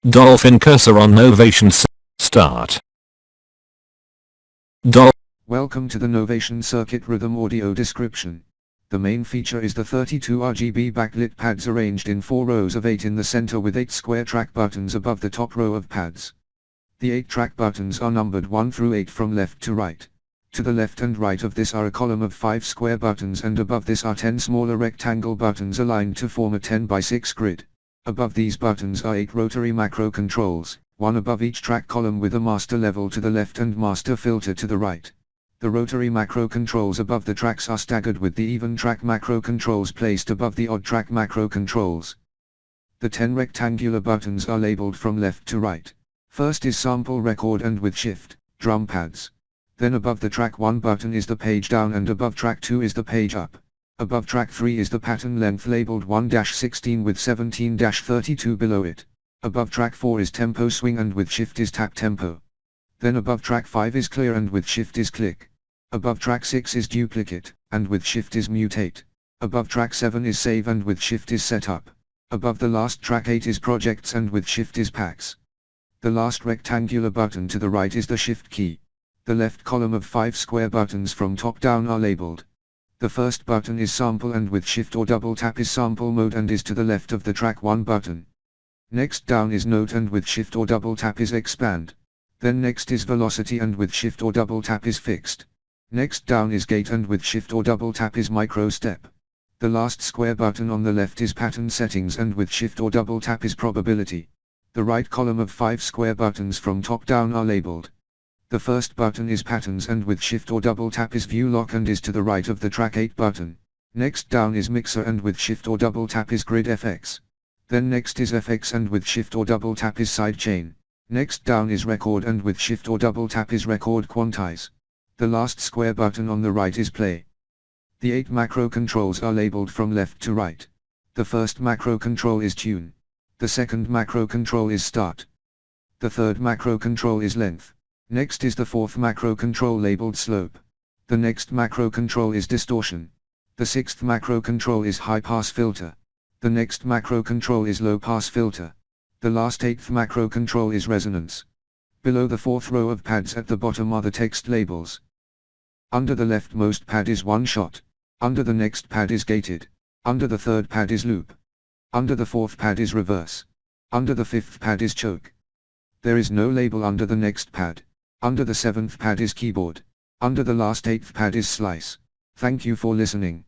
Dolphin cursor on Novation Start. Welcome to the Novation Circuit Rhythm audio description. The main feature is the 32 Rgb backlit pads arranged in 4 rows of 8 in the center with 8 square track buttons above the top row of pads. The 8 track buttons are numbered 1 through 8 from left to right. To the left and right of this are a column of 5 square buttons, and above this are 10 smaller rectangle buttons aligned to form a 10 by 6 grid. Above these buttons are 8 rotary macro controls, one above each track column with a master level to the left and master filter to the right. The rotary macro controls above the tracks are staggered with the even track macro controls placed above the odd track macro controls. The 10 rectangular buttons are labeled from left to right. First is sample record and with shift, drum pads. Then above the track 1 button is the page down, and above track 2 is the page up. Above track 3 is the pattern length labeled 1-16 with 17-32 below it. Above track 4 is tempo swing and with shift is tap tempo. Then above track 5 is clear and with shift is click. Above track 6 is duplicate, and with shift is mutate. Above track 7 is save and with shift is setup. Above the last track 8 is projects and with shift is packs. The last rectangular button to the right is the shift key. The left column of 5 square buttons from top down are labeled. The first button is sample and with shift or double tap is sample mode and is to the left of the track 1 button. Next down is note and with shift or double tap is expand. Then next is velocity and with shift or double tap is fixed. Next down is gate and with shift or double tap is micro step. The last square button on the left is pattern settings and with shift or double tap is probability. The right column of 5 square buttons from top down are labeled. The first button is patterns and with shift or double tap is view lock and is to the right of the track 8 button. Next down is mixer and with shift or double tap is grid FX. Then next is FX and with shift or double tap is sidechain. Next down is record and with shift or double tap is record quantize. The last square button on the right is play. The 8 macro controls are labeled from left to right. The first macro control is tune. The second macro control is start. The third macro control is length. Next is the fourth macro control labeled slope. The next macro control is distortion. The sixth macro control is high pass filter. The next macro control is low pass filter. The last 8th macro control is resonance. Below the 4th row of pads at the bottom are the text labels. Under the leftmost pad is one shot. Under the next pad is gated. Under the 3rd pad is loop. Under the 4th pad is reverse. Under the 5th pad is choke. There is no label under the next pad. Under the 7th pad is keyboard. Under the last 8th pad is slice. Thank you for listening.